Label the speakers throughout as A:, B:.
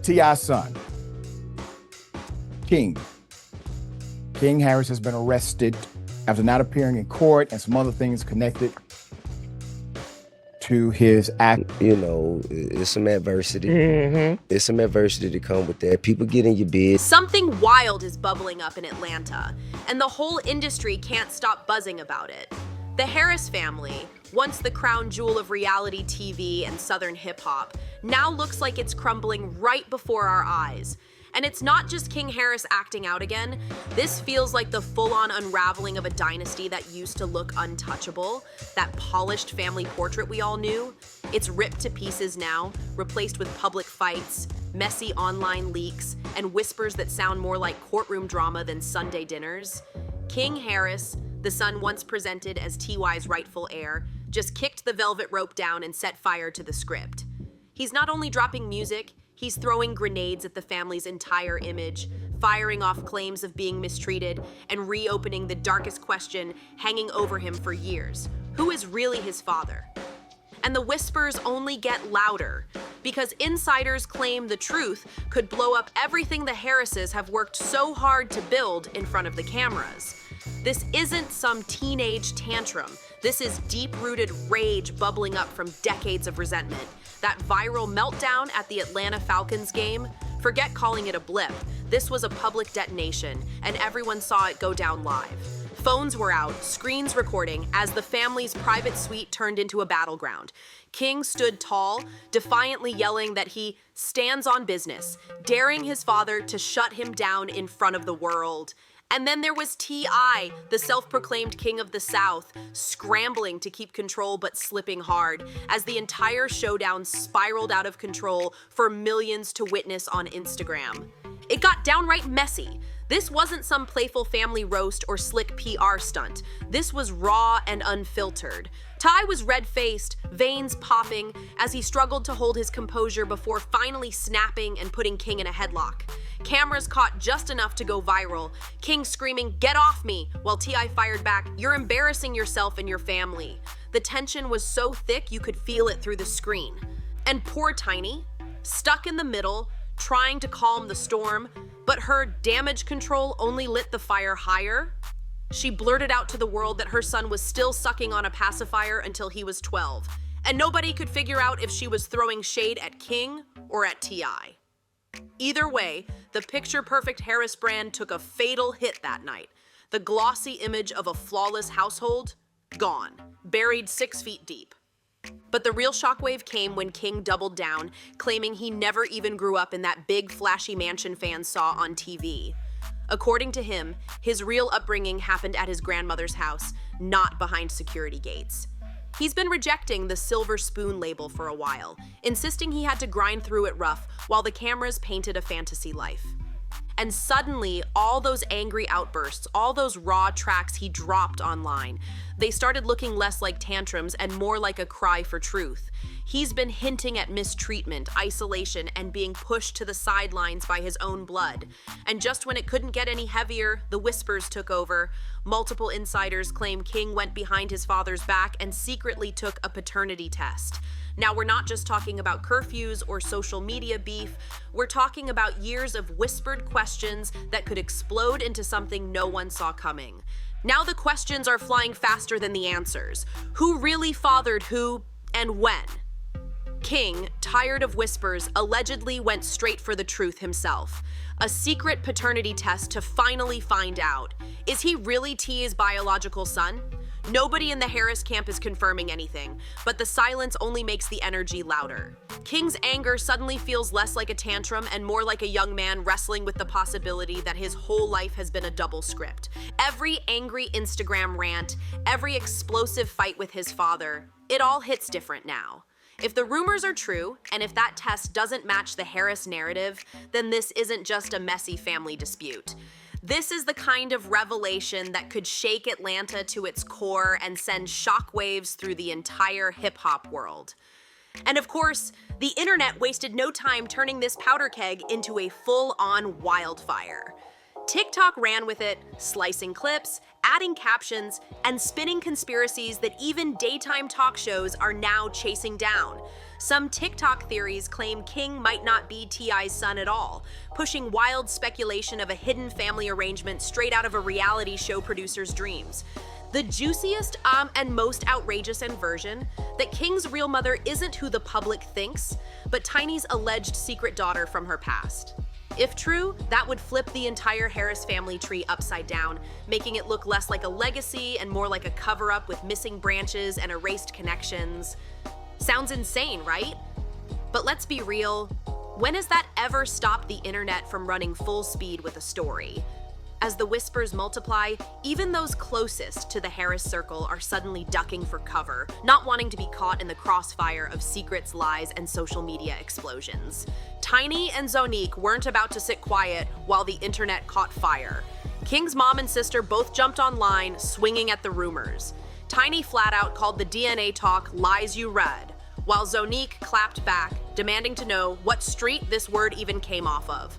A: T.I.'s son, King Harris, has been arrested after not appearing in court and some other things connected to his act.
B: You know, it's some adversity. It's some adversity to come with that. People get in your bed.
C: Something wild is bubbling up in Atlanta, and the whole industry can't stop buzzing about it. The Harris family, once the crown jewel of reality TV and Southern hip-hop, now looks like it's crumbling right before our eyes. And it's not just King Harris acting out again. This feels like the full-on unraveling of a dynasty that used to look untouchable, that polished family portrait we all knew. It's ripped to pieces now, replaced with public fights, messy online leaks, and whispers that sound more like courtroom drama than Sunday dinners. King Harris, the son once presented as T.Y.'s rightful heir, just kicked the velvet rope down and set fire to the script. He's not only dropping music, he's throwing grenades at the family's entire image, firing off claims of being mistreated, and reopening the darkest question hanging over him for years. Who is really his father? And the whispers only get louder, because insiders claim the truth could blow up everything the Harrises have worked so hard to build in front of the cameras. This isn't some teenage tantrum. This is deep-rooted rage bubbling up from decades of resentment. That viral meltdown at the Atlanta Falcons game, forget calling it a blip. This was a public detonation, and everyone saw it go down live. Phones were out, screens recording, as the family's private suite turned into a battleground. King stood tall, defiantly yelling that he stands on business, daring his father to shut him down in front of the world. And then there was T.I., the self-proclaimed king of the South, scrambling to keep control but slipping hard, as the entire showdown spiraled out of control for millions to witness on Instagram. It got downright messy. This wasn't some playful family roast or slick PR stunt. This was raw and unfiltered. Ty was red-faced, veins popping, as he struggled to hold his composure before finally snapping and putting King in a headlock. Cameras caught just enough to go viral, King screaming, "Get off me!" while T.I. fired back, "You're embarrassing yourself and your family." The tension was so thick you could feel it through the screen. And poor Tiny, stuck in the middle, trying to calm the storm, but her damage control only lit the fire higher. She blurted out to the world that her son was still sucking on a pacifier until he was 12, and nobody could figure out if she was throwing shade at King or at T.I. Either way, the picture-perfect Harris brand took a fatal hit that night. The glossy image of a flawless household, gone, buried 6 feet deep. But the real shockwave came when King doubled down, claiming he never even grew up in that big, flashy mansion fans saw on TV. According to him, his real upbringing happened at his grandmother's house, not behind security gates. He's been rejecting the silver spoon label for a while, insisting he had to grind through it rough while the cameras painted a fantasy life. And suddenly, all those angry outbursts, all those raw tracks he dropped online, they started looking less like tantrums and more like a cry for truth. He's been hinting at mistreatment, isolation, and being pushed to the sidelines by his own blood. And just when it couldn't get any heavier, the whispers took over. Multiple insiders claim King went behind his father's back and secretly took a paternity test. Now, we're not just talking about curfews or social media beef. We're talking about years of whispered questions that could explode into something no one saw coming. Now the questions are flying faster than the answers. Who really fathered who, and when? King, tired of whispers, allegedly went straight for the truth himself. A secret paternity test to finally find out. Is he really T's biological son? Nobody in the Harris camp is confirming anything, but the silence only makes the energy louder. King's anger suddenly feels less like a tantrum and more like a young man wrestling with the possibility that his whole life has been a double script. Every angry Instagram rant, every explosive fight with his father, it all hits different now. If the rumors are true, and if that test doesn't match the Harris narrative, then this isn't just a messy family dispute. This is the kind of revelation that could shake Atlanta to its core and send shockwaves through the entire hip-hop world. And of course, the internet wasted no time turning this powder keg into a full-on wildfire. TikTok ran with it, slicing clips, adding captions, and spinning conspiracies that even daytime talk shows are now chasing down. Some TikTok theories claim King might not be T.I.'s son at all, pushing wild speculation of a hidden family arrangement straight out of a reality show producer's dreams. The juiciest and most outrageous version, that King's real mother isn't who the public thinks, but Tiny's alleged secret daughter from her past. If true, that would flip the entire Harris family tree upside down, making it look less like a legacy and more like a cover-up with missing branches and erased connections. Sounds insane, right? But let's be real, when has that ever stopped the internet from running full speed with a story? As the whispers multiply, even those closest to the Harris circle are suddenly ducking for cover, not wanting to be caught in the crossfire of secrets, lies, and social media explosions. Tiny and Zonique weren't about to sit quiet while the internet caught fire. King's mom and sister both jumped online, swinging at the rumors. Tiny flat out called the DNA talk lies you read, while Zonique clapped back, demanding to know what street this word even came off of.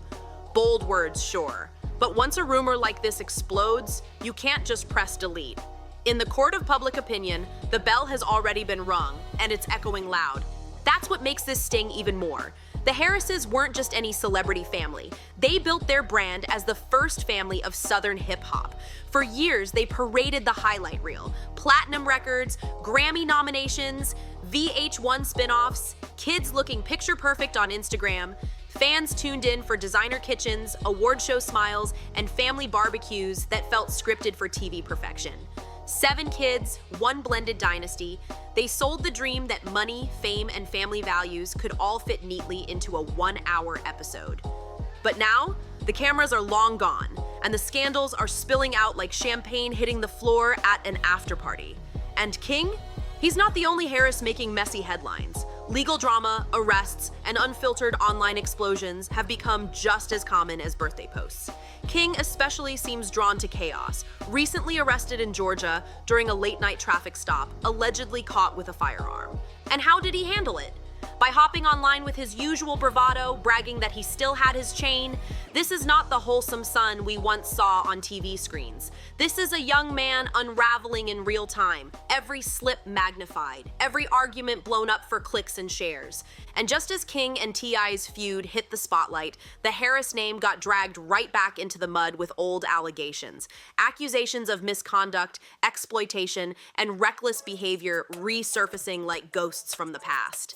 C: Bold words, sure. But once a rumor like this explodes, you can't just press delete. In the court of public opinion, the bell has already been rung, and it's echoing loud. That's what makes this sting even more. The Harrises weren't just any celebrity family. They built their brand as the first family of Southern hip-hop. For years, they paraded the highlight reel. Platinum records, Grammy nominations, VH1 spin-offs, kids looking picture-perfect on Instagram, fans tuned in for designer kitchens, award show smiles, and family barbecues that felt scripted for TV perfection. 7 kids, 1 blended dynasty. They sold the dream that money, fame, and family values could all fit neatly into a 1-hour episode. But now, the cameras are long gone, and the scandals are spilling out like champagne hitting the floor at an after-party. And King? He's not the only Harris making messy headlines. Legal drama, arrests, and unfiltered online explosions have become just as common as birthday posts. King especially seems drawn to chaos, recently arrested in Georgia during a late-night traffic stop, allegedly caught with a firearm. And how did he handle it? By hopping online with his usual bravado, bragging that he still had his chain. This is not the wholesome son we once saw on TV screens. This is a young man unraveling in real time, every slip magnified, every argument blown up for clicks and shares. And just as King and T.I.'s feud hit the spotlight, the Harris name got dragged right back into the mud with old allegations. Accusations of misconduct, exploitation, and reckless behavior resurfacing like ghosts from the past.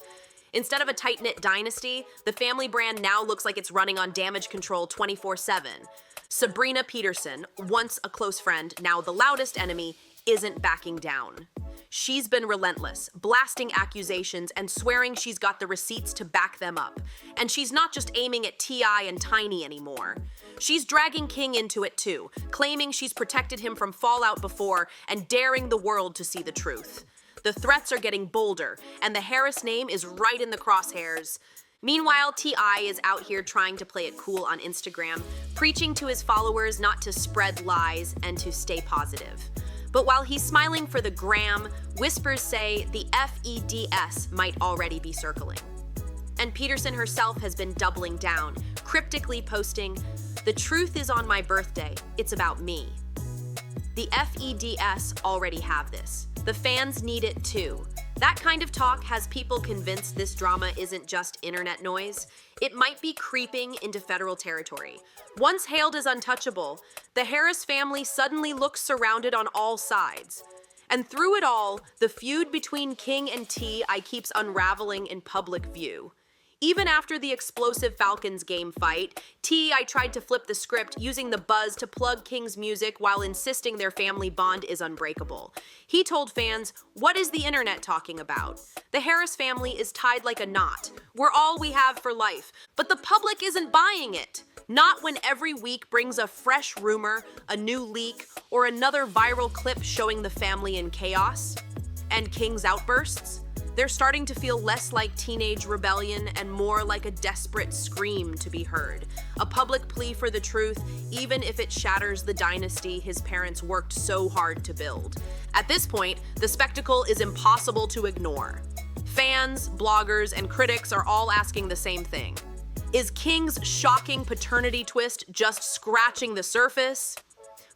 C: Instead of a tight-knit dynasty, the family brand now looks like it's running on damage control 24/7. Sabrina Peterson, once a close friend, now the loudest enemy, isn't backing down. She's been relentless, blasting accusations and swearing she's got the receipts to back them up. And she's not just aiming at T.I. and Tiny anymore. She's dragging King into it too, claiming she's protected him from fallout before and daring the world to see the truth. The threats are getting bolder, and the Harris name is right in the crosshairs. Meanwhile, T.I. is out here trying to play it cool on Instagram, preaching to his followers not to spread lies and to stay positive. But while he's smiling for the gram, whispers say the FEDS might already be circling. And Peterson herself has been doubling down, cryptically posting, "The truth is on my birthday, it's about me." The FEDS already have this. The fans need it too. That kind of talk has people convinced this drama isn't just internet noise. It might be creeping into federal territory. Once hailed as untouchable, the Harris family suddenly looks surrounded on all sides. And through it all, the feud between King and T.I. keeps unraveling in public view. Even after the explosive Falcons game fight, T.I. tried to flip the script using the buzz to plug King's music while insisting their family bond is unbreakable. He told fans, "What is the internet talking about? The Harris family is tied like a knot. We're all we have for life, but the public isn't buying it. Not when every week brings a fresh rumor, a new leak, or another viral clip showing the family in chaos." And King's outbursts? They're starting to feel less like teenage rebellion and more like a desperate scream to be heard. A public plea for the truth, even if it shatters the dynasty his parents worked so hard to build. At this point, the spectacle is impossible to ignore. Fans, bloggers, and critics are all asking the same thing. Is King's shocking paternity twist just scratching the surface?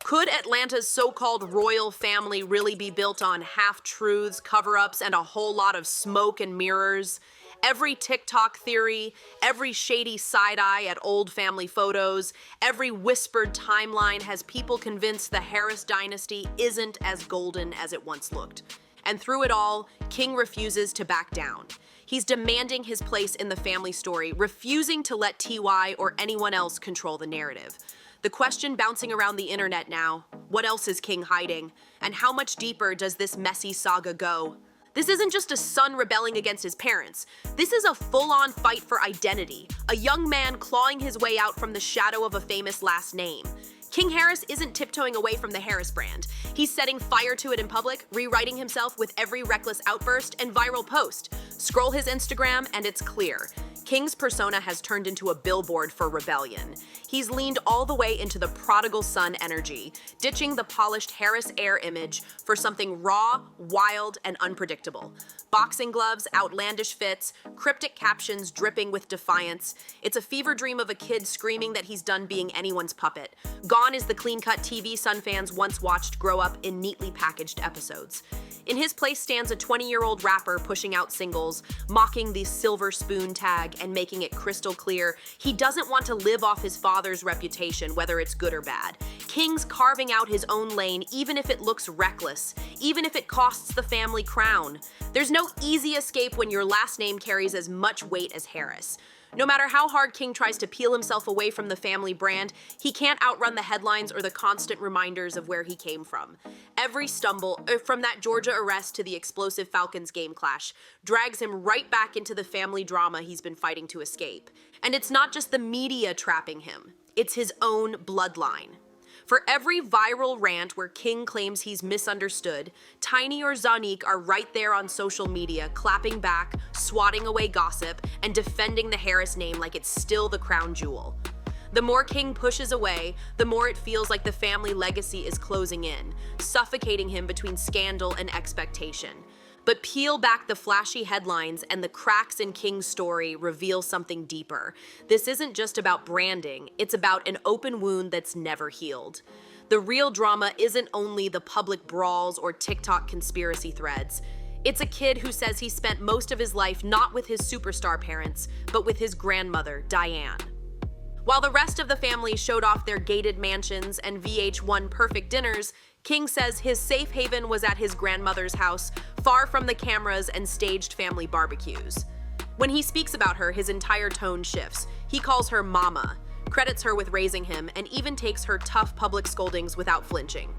C: Could Atlanta's so-called royal family really be built on half-truths, cover-ups, and a whole lot of smoke and mirrors? Every TikTok theory, every shady side-eye at old family photos, every whispered timeline has people convinced the Harris dynasty isn't as golden as it once looked. And through it all, King refuses to back down. He's demanding his place in the family story, refusing to let TY or anyone else control the narrative. The question bouncing around the internet now, what else is King hiding? And how much deeper does this messy saga go? This isn't just a son rebelling against his parents. This is a full-on fight for identity, a young man clawing his way out from the shadow of a famous last name. King Harris isn't tiptoeing away from the Harris brand. He's setting fire to it in public, rewriting himself with every reckless outburst and viral post. Scroll his Instagram and it's clear. King's persona has turned into a billboard for rebellion. He's leaned all the way into the prodigal son energy, ditching the polished Harris heir image for something raw, wild, and unpredictable. Boxing gloves, outlandish fits, cryptic captions dripping with defiance. It's a fever dream of a kid screaming that he's done being anyone's puppet. Gone is the clean-cut TV Son fans once watched grow up in neatly packaged episodes. In his place stands a 20-year-old rapper pushing out singles, mocking the silver spoon tag and making it crystal clear he doesn't want to live off his father's reputation, whether it's good or bad. King's carving out his own lane even if it looks reckless, even if it costs the family crown. There's no easy escape when your last name carries as much weight as Harris. No matter how hard King tries to peel himself away from the family brand, he can't outrun the headlines or the constant reminders of where he came from. Every stumble, from that Georgia arrest to the explosive Falcons game clash, drags him right back into the family drama he's been fighting to escape. And it's not just the media trapping him, it's his own bloodline. For every viral rant where King claims he's misunderstood, Tiny or Zanique are right there on social media, clapping back, swatting away gossip, and defending the Harris name like it's still the crown jewel. The more King pushes away, the more it feels like the family legacy is closing in, suffocating him between scandal and expectation. But peel back the flashy headlines and the cracks in King's story reveal something deeper. This isn't just about branding, it's about an open wound that's never healed. The real drama isn't only the public brawls or TikTok conspiracy threads. It's a kid who says he spent most of his life not with his superstar parents, but with his grandmother, Diane. While the rest of the family showed off their gated mansions and VH1 perfect dinners, King says his safe haven was at his grandmother's house, far from the cameras and staged family barbecues. When he speaks about her, his entire tone shifts. He calls her Mama, credits her with raising him, and even takes her tough public scoldings without flinching.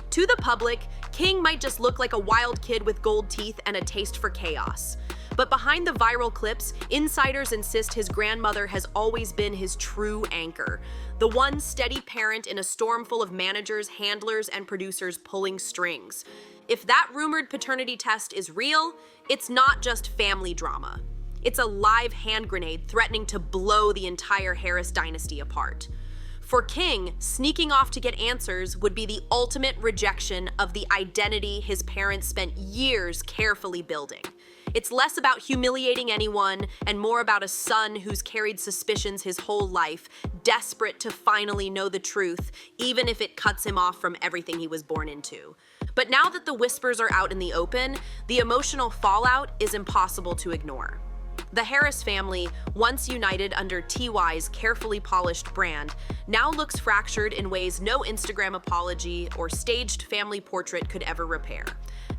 C: To the public, King might just look like a wild kid with gold teeth and a taste for chaos. But behind the viral clips, insiders insist his grandmother has always been his true anchor, the one steady parent in a storm full of managers, handlers, and producers pulling strings. If that rumored paternity test is real, it's not just family drama. It's a live hand grenade threatening to blow the entire Harris dynasty apart. For King, sneaking off to get answers would be the ultimate rejection of the identity his parents spent years carefully building. It's less about humiliating anyone and more about a son who's carried suspicions his whole life, desperate to finally know the truth, even if it cuts him off from everything he was born into. But now that the whispers are out in the open, the emotional fallout is impossible to ignore. The Harris family, once united under TY's carefully polished brand, now looks fractured in ways no Instagram apology or staged family portrait could ever repair.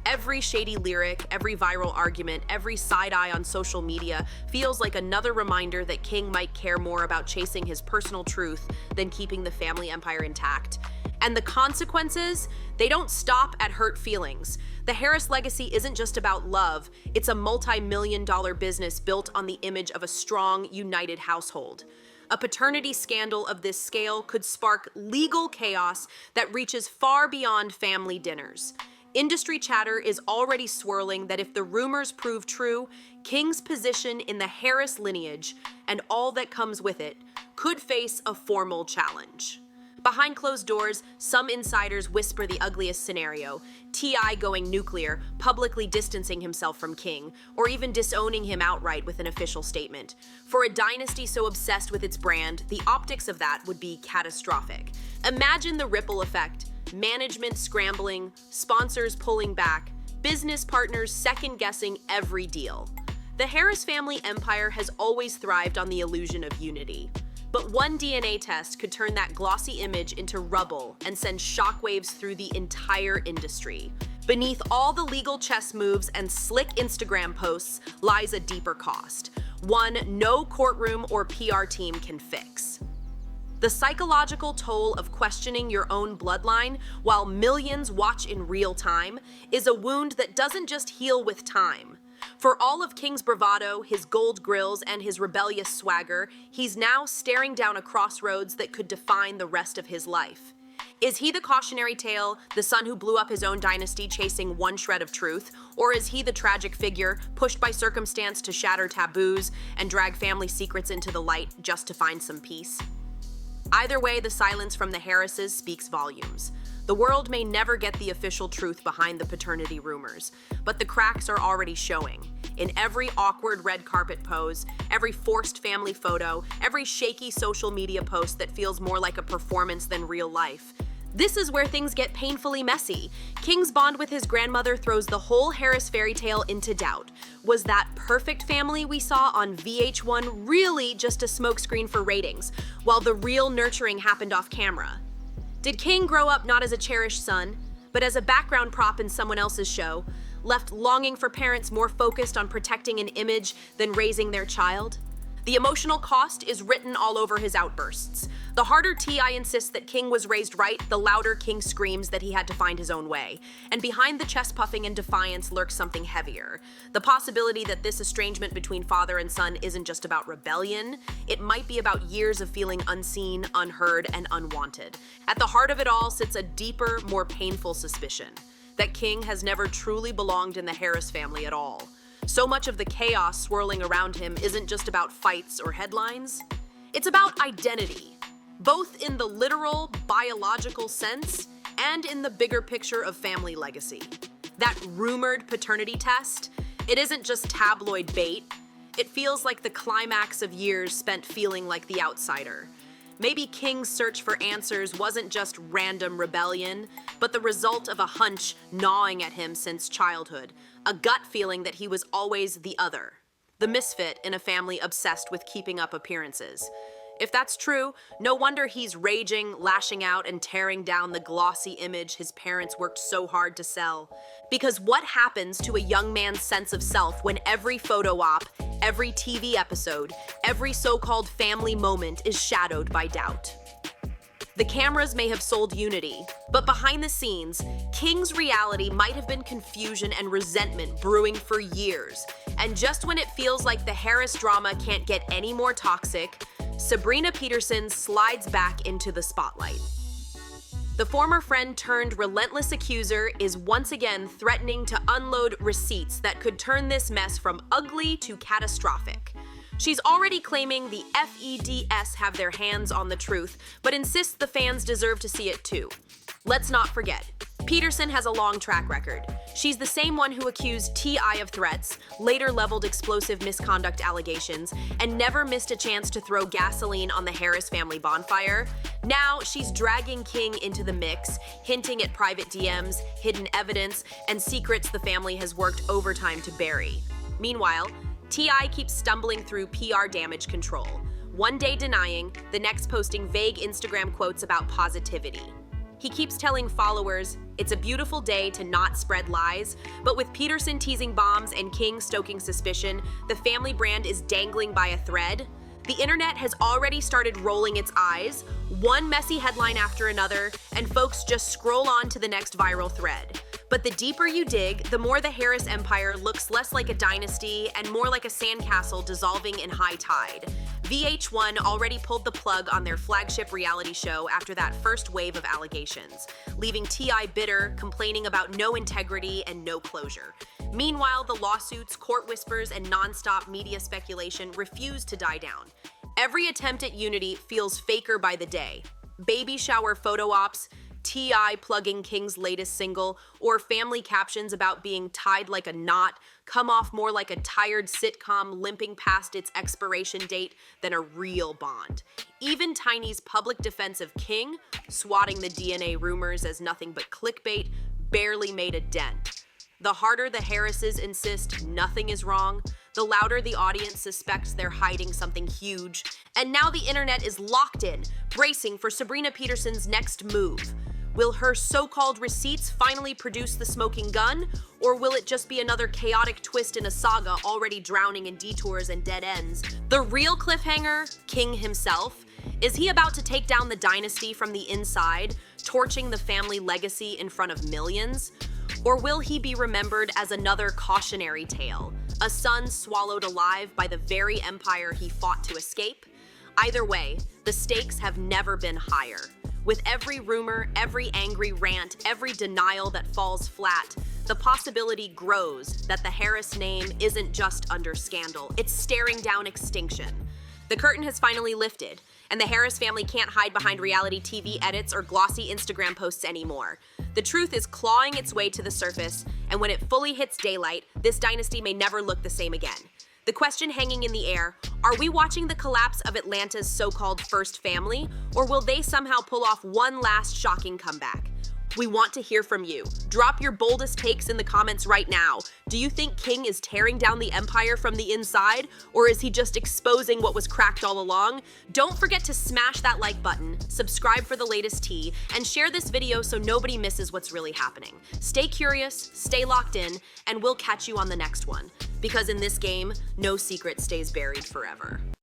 C: Every shady lyric, every viral argument, every side-eye on social media feels like another reminder that King might care more about chasing his personal truth than keeping the family empire intact. And the consequences, they don't stop at hurt feelings. The Harris legacy isn't just about love, it's a multi-million-dollar business built on the image of a strong, united household. A paternity scandal of this scale could spark legal chaos that reaches far beyond family dinners. Industry chatter is already swirling that if the rumors prove true, King's position in the Harris lineage, and all that comes with it, could face a formal challenge. Behind closed doors, some insiders whisper the ugliest scenario, T.I. going nuclear, publicly distancing himself from King, or even disowning him outright with an official statement. For a dynasty so obsessed with its brand, the optics of that would be catastrophic. Imagine the ripple effect. management scrambling, sponsors pulling back, business partners second-guessing every deal. The Harris family empire has always thrived on the illusion of unity. But one DNA test could turn that glossy image into rubble and send shockwaves through the entire industry. Beneath all the legal chess moves and slick Instagram posts lies a deeper cost, one no courtroom or PR team can fix. The psychological toll of questioning your own bloodline while millions watch in real time is a wound that doesn't just heal with time. For all of King's bravado, his gold grills, and his rebellious swagger, he's now staring down a crossroads that could define the rest of his life. Is he the cautionary tale, the son who blew up his own dynasty chasing one shred of truth? Or is he the tragic figure, pushed by circumstance to shatter taboos and drag family secrets into the light just to find some peace? Either way, the silence from the Harrises speaks volumes. The world may never get the official truth behind the paternity rumors, but the cracks are already showing. In every awkward red carpet pose, every forced family photo, every shaky social media post that feels more like a performance than real life. This is where things get painfully messy. King's bond with his grandmother throws the whole Harris fairy tale into doubt. Was that perfect family we saw on VH1 really just a smokescreen for ratings, while the real nurturing happened off camera? Did King grow up not as a cherished son, but as a background prop in someone else's show, left longing for parents more focused on protecting an image than raising their child? The emotional cost is written all over his outbursts. The harder T.I. insists that King was raised right, the louder King screams that he had to find his own way. And behind the chest puffing and defiance lurks something heavier. The possibility that this estrangement between father and son isn't just about rebellion, it might be about years of feeling unseen, unheard, and unwanted. At the heart of it all sits a deeper, more painful suspicion that King has never truly belonged in the Harris family at all. So much of the chaos swirling around him isn't just about fights or headlines. It's about identity, both in the literal, biological sense and in the bigger picture of family legacy. That rumored paternity test, it isn't just tabloid bait. It feels like the climax of years spent feeling like the outsider. Maybe King's search for answers wasn't just random rebellion, but the result of a hunch gnawing at him since childhood, a gut feeling that he was always the other, the misfit in a family obsessed with keeping up appearances. If that's true, no wonder he's raging, lashing out, and tearing down the glossy image his parents worked so hard to sell. Because what happens to a young man's sense of self when every photo op, every TV episode, every so-called family moment is shadowed by doubt? The cameras may have sold unity, but behind the scenes, King's reality might have been confusion and resentment brewing for years. And just when it feels like the Harris drama can't get any more toxic, Sabrina Peterson slides back into the spotlight. The former friend turned relentless accuser is once again threatening to unload receipts that could turn this mess from ugly to catastrophic. She's already claiming the FEDS have their hands on the truth, but insists the fans deserve to see it too. Let's not forget, Peterson has a long track record. She's the same one who accused T.I. of threats, later leveled explosive misconduct allegations, and never missed a chance to throw gasoline on the Harris family bonfire. Now she's dragging King into the mix, hinting at private DMs, hidden evidence, and secrets the family has worked overtime to bury. Meanwhile, T.I. keeps stumbling through PR damage control, one day denying, the next posting vague Instagram quotes about positivity. He keeps telling followers, it's a beautiful day to not spread lies, but with Peterson teasing bombs and King stoking suspicion, the family brand is dangling by a thread. The internet has already started rolling its eyes, one messy headline after another, and folks just scroll on to the next viral thread. But the deeper you dig, the more the Harris empire looks less like a dynasty and more like a sandcastle dissolving in high tide. VH1 already pulled the plug on their flagship reality show after that first wave of allegations, leaving T.I. bitter, complaining about no integrity and no closure. Meanwhile, the lawsuits, court whispers, and nonstop media speculation refuse to die down. Every attempt at unity feels faker by the day. Baby shower photo ops, T.I. plugging King's latest single, or family captions about being tied like a knot come off more like a tired sitcom limping past its expiration date than a real bond. Even Tiny's public defense of King, swatting the DNA rumors as nothing but clickbait, barely made a dent. The harder the Harrises insist nothing is wrong, the louder the audience suspects they're hiding something huge. And now the internet is locked in, bracing for Sabrina Peterson's next move. Will her so-called receipts finally produce the smoking gun, or will it just be another chaotic twist in a saga already drowning in detours and dead ends? The real cliffhanger, King himself, is he about to take down the dynasty from the inside, torching the family legacy in front of millions? Or will he be remembered as another cautionary tale, a son swallowed alive by the very empire he fought to escape? Either way, the stakes have never been higher. With every rumor, every angry rant, every denial that falls flat, the possibility grows that the Harris name isn't just under scandal, it's staring down extinction. The curtain has finally lifted, and the Harris family can't hide behind reality TV edits or glossy Instagram posts anymore. The truth is clawing its way to the surface, and when it fully hits daylight, this dynasty may never look the same again. The question hanging in the air, are we watching the collapse of Atlanta's so-called first family, or will they somehow pull off one last shocking comeback? We want to hear from you. Drop your boldest takes in the comments right now. Do you think King is tearing down the empire from the inside, or is he just exposing what was cracked all along? Don't forget to smash that like button, subscribe for the latest tea, and share this video so nobody misses what's really happening. Stay curious, stay locked in, and we'll catch you on the next one. Because in this game, no secret stays buried forever.